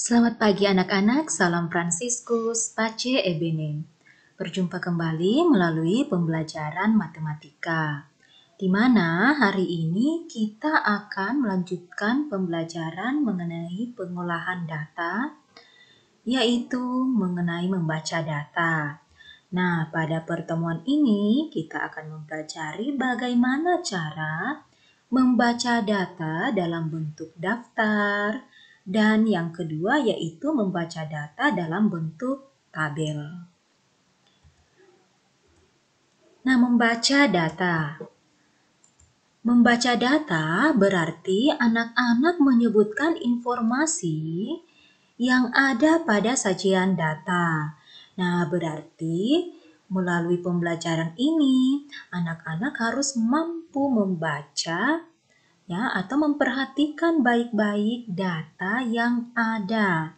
Selamat pagi anak-anak, salam Fransiskus, Pace e Bene. Berjumpa kembali melalui pembelajaran matematika, di mana hari ini kita akan melanjutkan pembelajaran mengenai pengolahan data, yaitu mengenai membaca data. Nah, pada pertemuan ini kita akan mempelajari bagaimana cara membaca data dalam bentuk daftar, dan yang kedua yaitu membaca data dalam bentuk tabel. Nah, membaca data. Membaca data berarti anak-anak menyebutkan informasi yang ada pada sajian data. Nah, berarti melalui pembelajaran ini, anak-anak harus mampu membaca ya atau memperhatikan baik-baik data yang ada.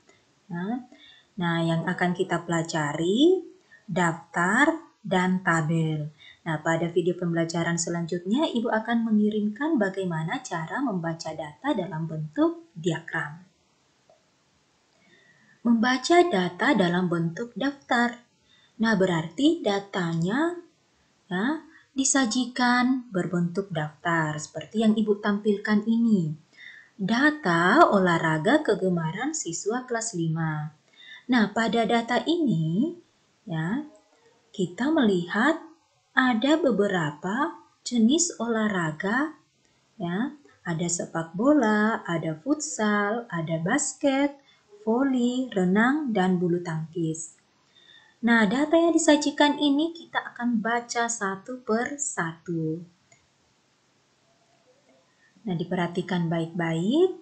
Nah, yang akan kita pelajari daftar dan tabel. Nah, pada video pembelajaran selanjutnya, Ibu akan mengirimkan bagaimana cara membaca data dalam bentuk diagram. Membaca data dalam bentuk daftar. Nah, berarti datanya ya, disajikan berbentuk daftar seperti yang Ibu tampilkan ini. Data olahraga kegemaran siswa kelas 5. Nah, pada data ini ya, kita melihat ada beberapa jenis olahraga ya. Ada sepak bola, ada futsal, ada basket, voli, renang, dan bulu tangkis. Nah, data yang disajikan ini kita akan baca satu per satu. Nah, diperhatikan baik-baik.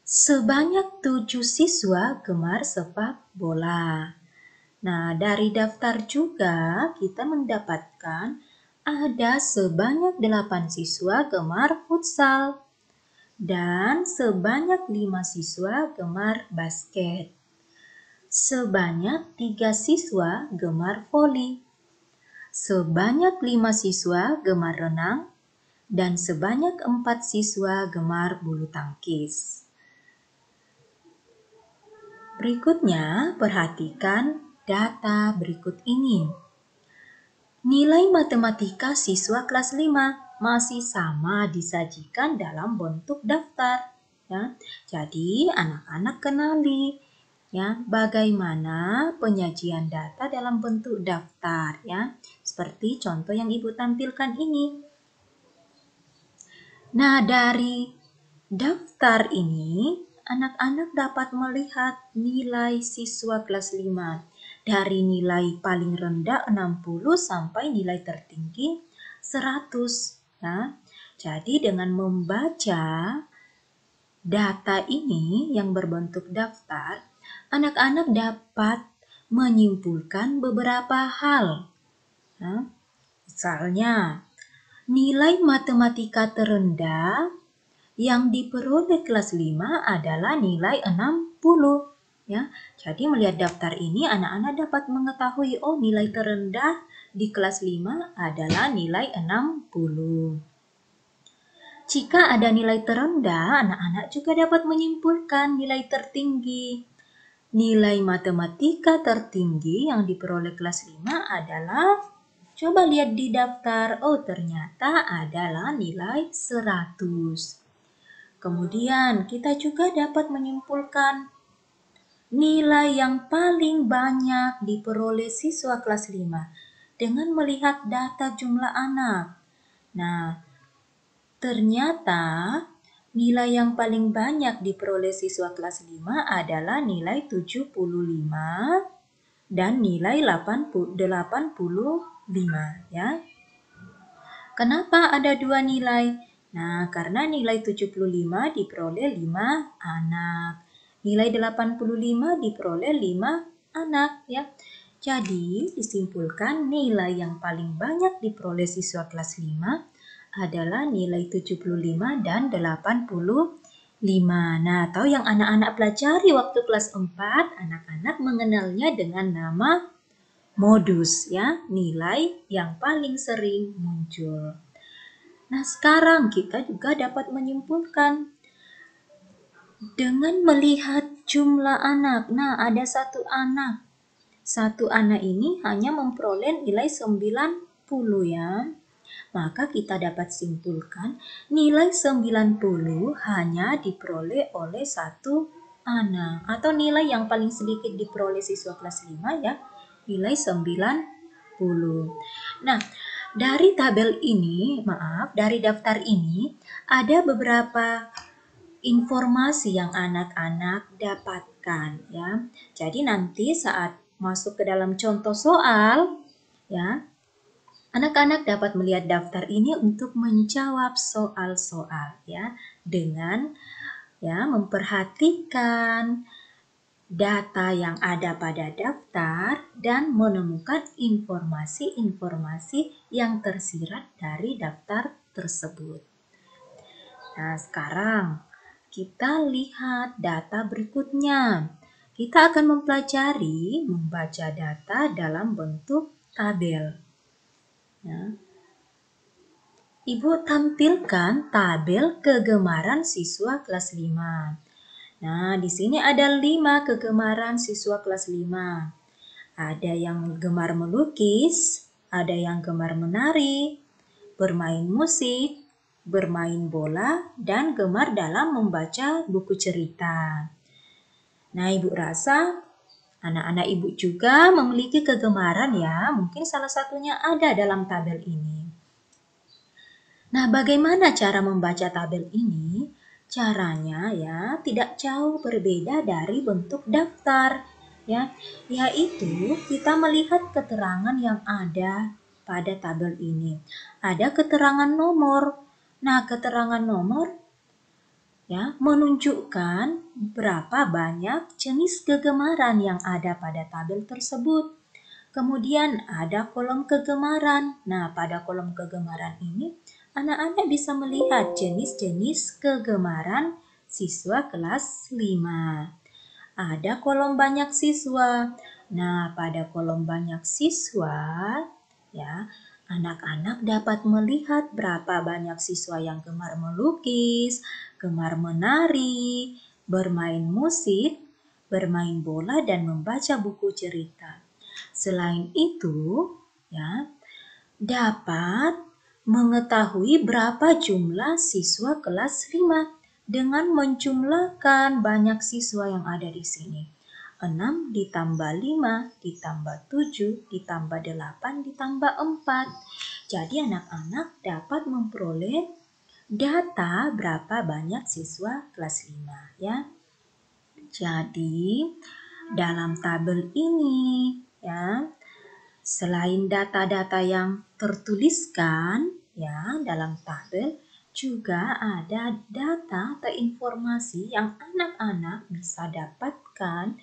Sebanyak 7 siswa gemar sepak bola. Nah, dari daftar juga kita mendapatkan ada sebanyak 8 siswa gemar futsal dan sebanyak 5 siswa gemar basket. Sebanyak 3 siswa gemar voli. Sebanyak 5 siswa gemar renang dan sebanyak 4 siswa gemar bulu tangkis. Berikutnya, perhatikan data berikut ini. Nilai matematika siswa kelas 5 masih sama disajikan dalam bentuk daftar. Ya. Jadi, anak-anak kenali ya bagaimana penyajian data dalam bentuk daftar ya. Seperti contoh yang Ibu tampilkan ini. Nah, dari daftar ini anak-anak dapat melihat nilai siswa kelas 5 dari nilai paling rendah 60 sampai nilai tertinggi 100 ya. Jadi dengan membaca data ini yang berbentuk daftar, anak-anak dapat menyimpulkan beberapa hal. Ya. Misalnya, nilai matematika terendah yang diperoleh kelas 5 adalah nilai 60 ya. Jadi melihat daftar ini anak-anak dapat mengetahui nilai terendah di kelas 5 adalah nilai 60. Jika ada nilai terendah, anak-anak juga dapat menyimpulkan nilai tertinggi. Nilai matematika tertinggi yang diperoleh kelas 5 adalah, coba lihat di daftar, ternyata adalah nilai 100. Kemudian kita juga dapat menyimpulkan nilai yang paling banyak diperoleh siswa kelas 5 dengan melihat data jumlah anak. Nah, ternyata nilai yang paling banyak diperoleh siswa kelas 5 adalah nilai 75 dan nilai 85 ya. Kenapa ada dua nilai? Nah, karena nilai 75 diperoleh 5 anak. Nilai 85 diperoleh 5 anak ya. Jadi, disimpulkan nilai yang paling banyak diperoleh siswa kelas 5 adalah nilai 75 dan 85. Nah, atau yang anak-anak pelajari waktu kelas 4, anak-anak mengenalnya dengan nama modus ya, nilai yang paling sering muncul. Nah, sekarang kita juga dapat menyimpulkan dengan melihat jumlah anak. Nah, ada satu anak. Satu anak ini hanya memperoleh nilai 90 ya. Maka kita dapat simpulkan nilai 90 hanya diperoleh oleh satu anak. Atau nilai yang paling sedikit diperoleh siswa kelas 5 ya, nilai 90. Nah, dari tabel ini, dari daftar ini ada beberapa informasi yang anak-anak dapatkan ya. Jadi nanti saat masuk ke dalam contoh soal ya, anak-anak dapat melihat daftar ini untuk menjawab soal-soal ya, dengan ya memperhatikan data yang ada pada daftar dan menemukan informasi-informasi yang tersirat dari daftar tersebut. Nah, sekarang kita lihat data berikutnya. Kita akan mempelajari membaca data dalam bentuk tabel. Ya. Ibu tampilkan tabel kegemaran siswa kelas 5. Nah, di sini ada 5 kegemaran siswa kelas 5. Ada yang gemar melukis, ada yang gemar menari, bermain musik, bermain bola, dan gemar dalam membaca buku cerita. Nah, ibu rasa anak-anak ibu juga memiliki kegemaran ya, mungkin salah satunya ada dalam tabel ini. Nah, bagaimana cara membaca tabel ini? Caranya ya tidak jauh berbeda dari bentuk daftar ya, yaitu kita melihat keterangan yang ada pada tabel ini. Ada keterangan nomor. Nah, keterangan nomor ya menunjukkan berapa banyak jenis kegemaran yang ada pada tabel tersebut. Kemudian ada kolom kegemaran. Nah, pada kolom kegemaran ini anak-anak bisa melihat jenis-jenis kegemaran siswa kelas 5. Ada kolom banyak siswa. Nah, pada kolom banyak siswa ya, anak-anak dapat melihat berapa banyak siswa yang gemar melukis, gemar menari, bermain musik, bermain bola, dan membaca buku cerita. Selain itu, ya, dapat mengetahui berapa jumlah siswa kelas 5 dengan menjumlahkan banyak siswa yang ada di sini. 6 ditambah 5 ditambah 7 ditambah 8 ditambah 4. Jadi anak-anak dapat memperoleh data berapa banyak siswa kelas 5 ya. Jadi dalam tabel ini ya, selain data-data yang tertuliskan ya dalam tabel, juga ada data atau informasi yang anak-anak bisa dapatkan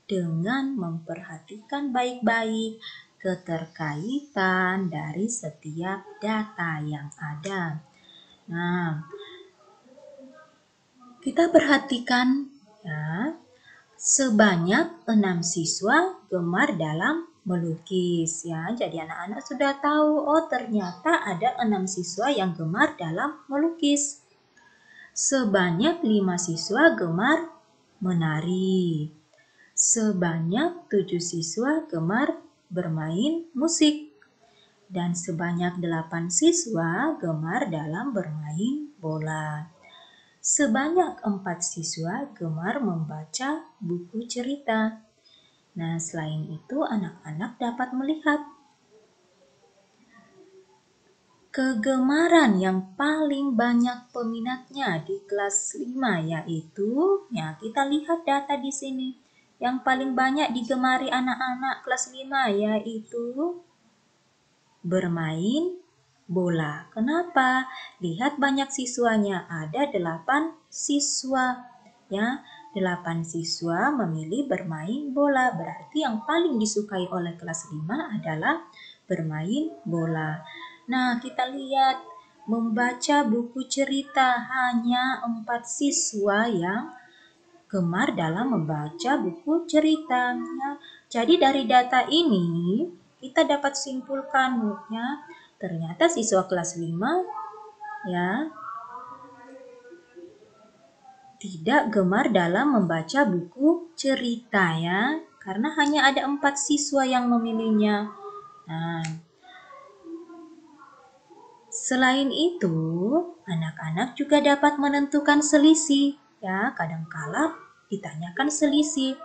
dengan memperhatikan baik-baik keterkaitan dari setiap data yang ada. Nah, kita perhatikan ya, sebanyak 6 siswa gemar dalam melukis ya. Jadi anak-anak sudah tahu, oh ternyata ada 6 siswa yang gemar dalam melukis. Sebanyak 5 siswa gemar menari. Sebanyak 7 siswa gemar bermain musik. Dan sebanyak 8 siswa gemar dalam bermain bola. Sebanyak 4 siswa gemar membaca buku cerita. Nah, selain itu anak-anak dapat melihat kegemaran yang paling banyak peminatnya di kelas 5 yaitu, ya kita lihat data di sini. Yang paling banyak digemari anak-anak kelas 5 yaitu bermain bola. Kenapa? Lihat banyak siswanya, ada 8 siswa. Ya, 8 siswa memilih bermain bola. Berarti yang paling disukai oleh kelas 5 adalah bermain bola. Nah, kita lihat membaca buku cerita, hanya 4 siswa yang gemar dalam membaca buku cerita. Ya. Jadi dari data ini kita dapat simpulkan ya, ternyata siswa kelas 5 ya tidak gemar dalam membaca buku cerita ya, karena hanya ada 4 siswa yang memilihnya. Nah, selain itu, anak-anak juga dapat menentukan selisih ya, kadangkala ditanyakan selisih.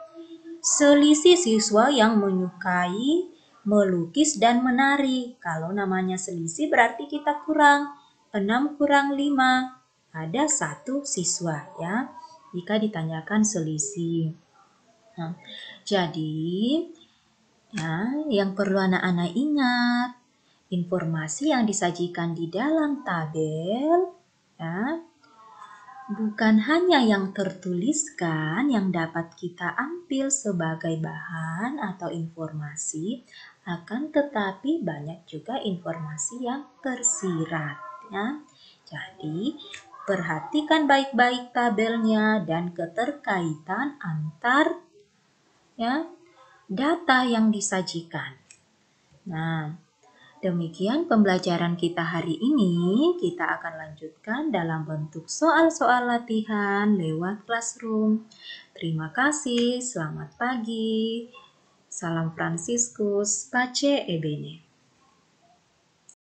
Selisih siswa yang menyukai melukis dan menari. Kalau namanya selisih berarti kita kurang. 6 kurang 5. Ada 1 siswa ya. Jika ditanyakan selisih. Nah, jadi ya, yang perlu anak-anak ingat, informasi yang disajikan di dalam tabel ya, bukan hanya yang tertuliskan yang dapat kita ambil sebagai bahan atau informasi, akan tetapi banyak juga informasi yang tersirat ya. Jadi, perhatikan baik-baik tabelnya dan keterkaitan antar ya data yang disajikan. Nah, demikian pembelajaran kita hari ini. Kita akan lanjutkan dalam bentuk soal-soal latihan lewat Classroom. Terima kasih, selamat pagi. Salam Fransiskus, Pace Ebene.